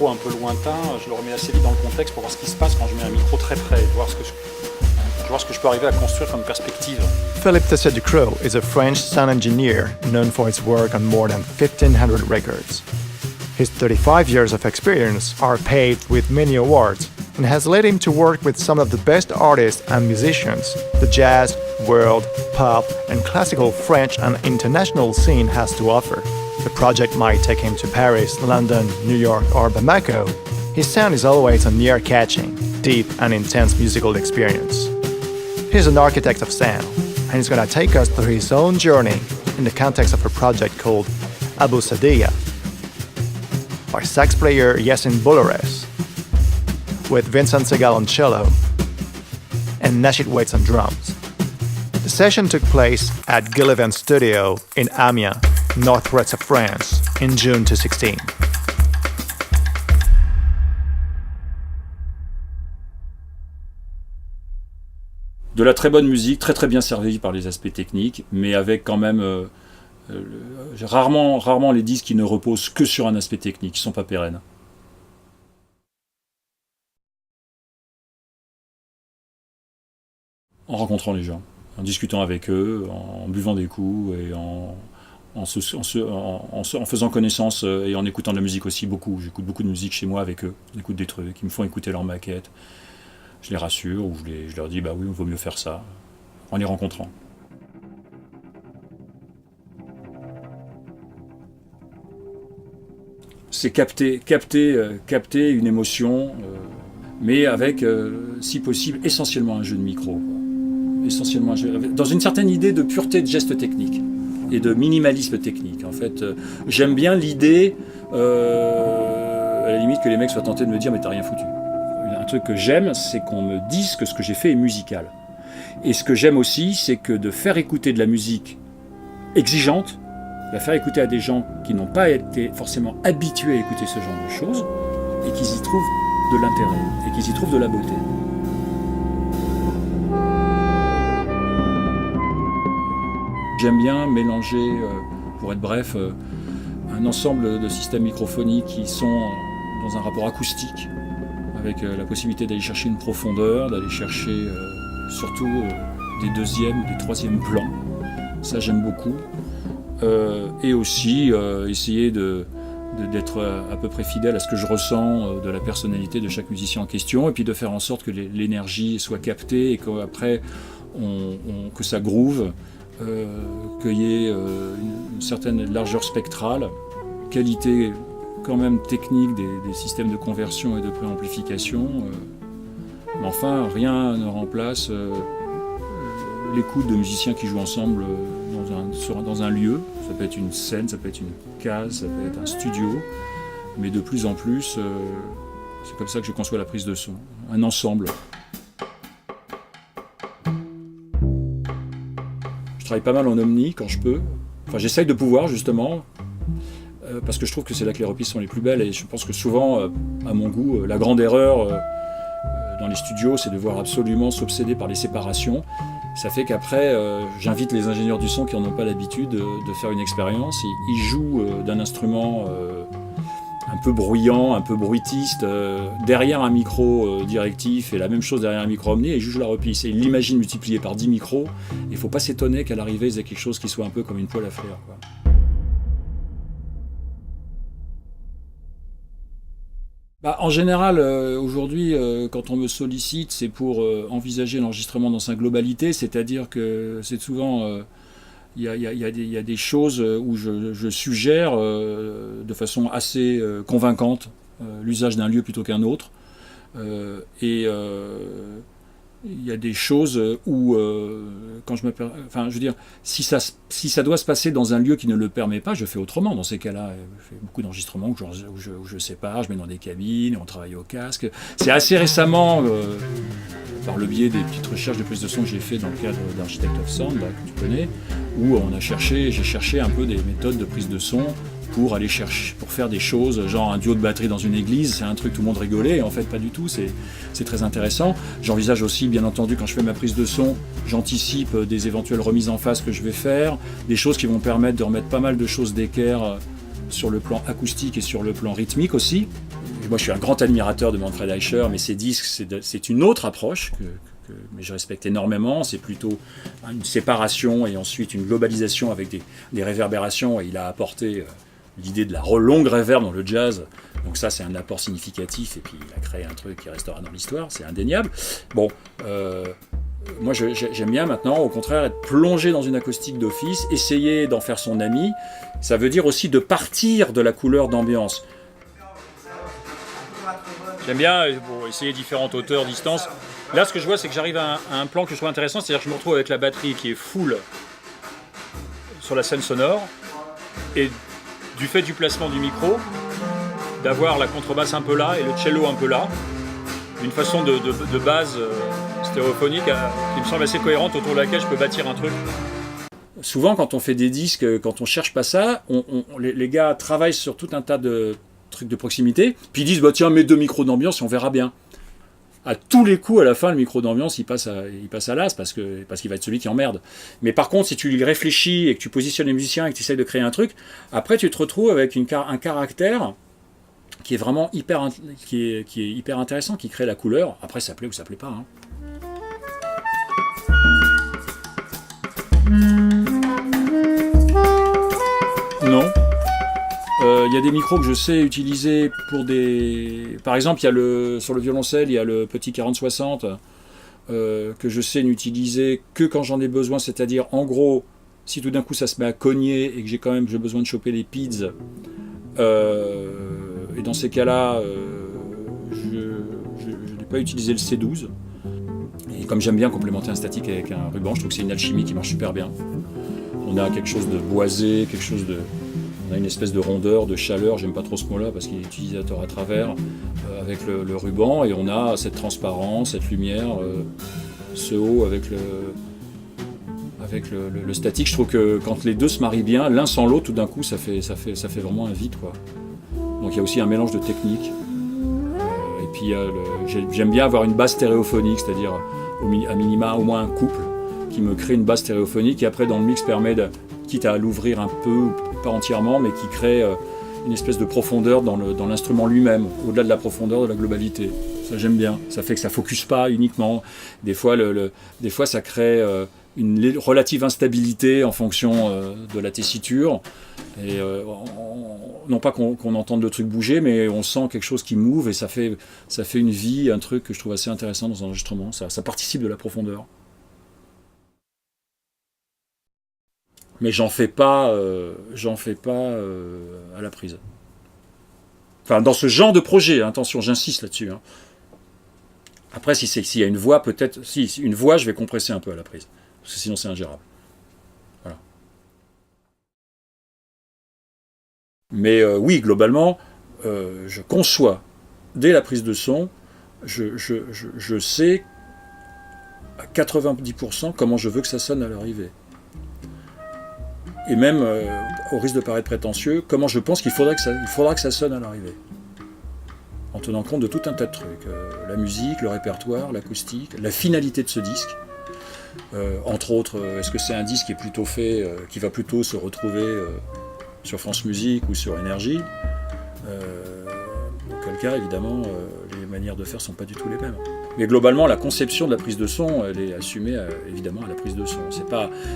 micro un peu lointain, je le remets assez vite dans le contexte pour voir ce qui se passe quand je mets un micro très près, voir ce que je peux arriver à construire comme perspective. Philippe Tessier-Ducrot is a French sound engineer known for his work on more than 1,500 records. His 35 years of experience are paved with many awards and has led him to work with some of the best artists and musicians the jazz, world, pop, and classical French and international scene has to offer. The project might take him to Paris, London, New York, or Bamako. His sound is always an ear-catching, deep, and intense musical experience. He's an architect of sound, and he's gonna take us through his own journey in the context of a project called Abu Sadia by sax player Yassine Boulores, with Vincent Segal on cello and Nashid Waits on drums. The session took place at Gillivan Studio in Amiens, northwest of France, in June 2016. De la très bonne musique, très très bien servie par les aspects techniques, mais avec quand même rarement les disques qui ne reposent que sur un aspect technique, qui ne sont pas pérennes. En rencontrant les gens, en discutant avec eux, en buvant des coups et en faisant connaissance et en écoutant de la musique aussi beaucoup. J'écoute beaucoup de musique chez moi avec eux, j'écoute des trucs, ils me font écouter leurs maquettes. Je les rassure ou je leur dis bah oui, il vaut mieux faire ça, en les rencontrant. C'est capter une émotion, mais avec, si possible, essentiellement un jeu de micro. Essentiellement dans une certaine idée de pureté de geste technique et de minimalisme technique. En fait, j'aime bien l'idée, à la limite, que les mecs soient tentés de me dire mais t'as rien foutu. Un truc que j'aime, c'est qu'on me dise que ce que j'ai fait est musical. Et ce que j'aime aussi, c'est que de faire écouter de la musique exigeante, la faire écouter à des gens qui n'ont pas été forcément habitués à écouter ce genre de choses, et qu'ils y trouvent de l'intérêt, et qu'ils y trouvent de la beauté. J'aime bien mélanger, pour être bref, un ensemble de systèmes microphoniques qui sont dans un rapport acoustique, avec la possibilité d'aller chercher une profondeur, d'aller chercher surtout des deuxièmes, des troisièmes plans. Ça, j'aime beaucoup. Et aussi essayer d'être à peu près fidèle à ce que je ressens de la personnalité de chaque musicien en question, et puis de faire en sorte que l'énergie soit captée et qu'après, que ça groove, qu'il y ait une certaine largeur spectrale, qualité quand même technique des systèmes de conversion et de préamplification. Mais enfin, rien ne remplace l'écoute de musiciens qui jouent ensemble dans un lieu. Ça peut être une scène, ça peut être une case, ça peut être un studio. Mais de plus en plus, c'est comme ça que je conçois la prise de son. Un ensemble. Je travaille pas mal en omni quand je peux. Enfin, j'essaye de pouvoir justement, parce que je trouve que c'est là que les reprises sont les plus belles. Et je pense que souvent, à mon goût, la grande erreur dans les studios, c'est de devoir absolument s'obséder par les séparations. Ça fait qu'après, j'invite les ingénieurs du son qui n'en ont pas l'habitude de faire une expérience. Ils jouent d'un instrument un peu bruyant, un peu bruitiste, derrière un micro directif, et la même chose derrière un micro omni, et ils jugent la reprise. Et ils l'imaginent multiplié par 10 micros. Il ne faut pas s'étonner qu'à l'arrivée, ils aient quelque chose qui soit un peu comme une poêle à frire, quoi. Bah, en général, aujourd'hui, quand on me sollicite, c'est pour envisager l'enregistrement dans sa globalité, c'est-à-dire que c'est souvent, il y a des choses où je suggère de façon assez convaincante l'usage d'un lieu plutôt qu'un autre, et il y a des choses où, quand je veux dire, si ça doit se passer dans un lieu qui ne le permet pas, je fais autrement. Dans ces cas-là, je fais beaucoup d'enregistrements où je sépare, je mets dans des cabines, on travaille au casque. C'est assez récemment, par le biais des petites recherches de prise de son que j'ai fait dans le cadre d'Architect of Sound, là, que tu connais, où j'ai cherché un peu des méthodes de prise de son pour faire des choses, genre un duo de batterie dans une église, c'est un truc tout le monde rigolait, et en fait pas du tout, c'est très intéressant. J'envisage aussi, bien entendu, quand je fais ma prise de son, j'anticipe des éventuelles remises en face que je vais faire, des choses qui vont permettre de remettre pas mal de choses d'équerre sur le plan acoustique et sur le plan rythmique aussi. moi je suis un grand admirateur de Manfred Eicher, mais ces disques, c'est une autre approche mais je respecte énormément. C'est plutôt une séparation et ensuite une globalisation avec des réverbérations, et il a apporté l'idée de la longue réverb dans le jazz. Donc ça, c'est un apport significatif, et puis il a créé un truc qui restera dans l'histoire, c'est indéniable. Bon, moi j'aime bien maintenant, au contraire, être plongé dans une acoustique d'office, essayer d'en faire son ami. Ça veut dire aussi de partir de la couleur d'ambiance. J'aime bien essayer différentes hauteurs, distances. Là, ce que je vois, c'est que j'arrive à un plan que je trouve intéressant, c'est-à-dire que je me retrouve avec la batterie qui est full sur la scène sonore, et du fait du placement du micro, d'avoir la contrebasse un peu là et le cello un peu là, une façon de base stéréophonique qui me semble assez cohérente, autour de laquelle je peux bâtir un truc. Souvent, quand on fait des disques, quand on cherche pas ça, les gars travaillent sur tout un tas de trucs de proximité, puis ils disent bah, tiens, mets 2 micros d'ambiance et on verra bien. À tous les coups, à la fin, le micro d'ambiance, il passe à l'as parce qu'il va être celui qui emmerde. Mais par contre, si tu y réfléchis et que tu positionnes les musiciens et que tu essaies de créer un truc, après tu te retrouves avec un caractère qui est vraiment hyper intéressant, qui crée la couleur. Après, ça plaît ou ça plaît pas. Hein. Non. Il y a des micros que je sais utiliser pour des... Par exemple, sur le violoncelle, il y a le petit 40-60 que je sais n'utiliser que quand j'en ai besoin, c'est-à-dire, en gros, si tout d'un coup ça se met à cogner et que j'ai besoin de choper les PIDs, et dans ces cas-là, je n'ai pas utilisé le C12. Et comme j'aime bien complémenter un statique avec un ruban, je trouve que c'est une alchimie qui marche super bien. On a quelque chose de boisé, on a une espèce de rondeur, de chaleur, j'aime pas trop ce mot-là parce qu'il est utilisateur à travers, avec le ruban, et on a cette transparence, cette lumière, ce haut avec le statique. Je trouve que quand les deux se marient bien, l'un sans l'autre, tout d'un coup, ça fait vraiment un vide, quoi. Donc il y a aussi un mélange de techniques. Et puis j'aime bien avoir une basse stéréophonique, c'est-à-dire à minima au moins un couple qui me crée une basse stéréophonique, qui après dans le mix permet, quitte à l'ouvrir un peu, pas entièrement, mais qui crée une espèce de profondeur dans l'instrument lui-même, au-delà de la profondeur de la globalité. Ça j'aime bien, ça fait que ça ne focus pas uniquement. Des fois ça crée une relative instabilité en fonction de la tessiture, et non pas qu'on entende le truc bouger, mais on sent quelque chose qui move, et ça fait une vie, un truc que je trouve assez intéressant dans un enregistrement. Ça participe de la profondeur. Mais j'en fais pas à la prise. Enfin, dans ce genre de projet, attention, j'insiste là-dessus. Hein. Après, s'il y a une voix, peut-être, si une voix, je vais compresser un peu à la prise, parce que sinon c'est ingérable. Voilà. Mais oui, globalement, je conçois dès la prise de son, je sais à 90% comment je veux que ça sonne à l'arrivée. Et même, au risque de paraître prétentieux, comment je pense qu'il faudra que ça sonne à l'arrivée. En tenant compte de tout un tas de trucs. La musique, le répertoire, l'acoustique, la finalité de ce disque. Entre autres, est-ce que c'est un disque qui est plutôt fait, qui va plutôt se retrouver sur France Musique ou sur Énergie, auquel cas, évidemment, les manières de faire ne sont pas du tout les mêmes. Mais globalement, la conception de la prise de son, elle est assumée évidemment à la prise de son.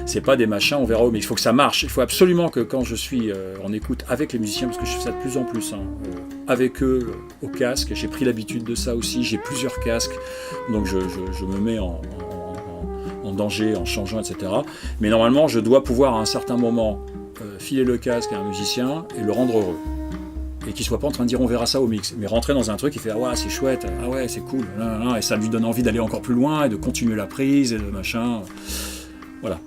C'est pas des machins, on verra où, mais il faut que ça marche. Il faut absolument que quand je suis en écoute avec les musiciens, parce que je fais ça de plus en plus, avec eux au casque, j'ai pris l'habitude de ça aussi, j'ai plusieurs casques, donc je me mets en danger en changeant, etc. Mais normalement, je dois pouvoir à un certain moment filer le casque à un musicien et le rendre heureux. Et qu'il ne soit pas en train de dire on verra ça au mix, mais rentrer dans un truc qui fait ah ouais c'est chouette, ah ouais c'est cool, et ça lui donne envie d'aller encore plus loin et de continuer la prise et de machin. Voilà.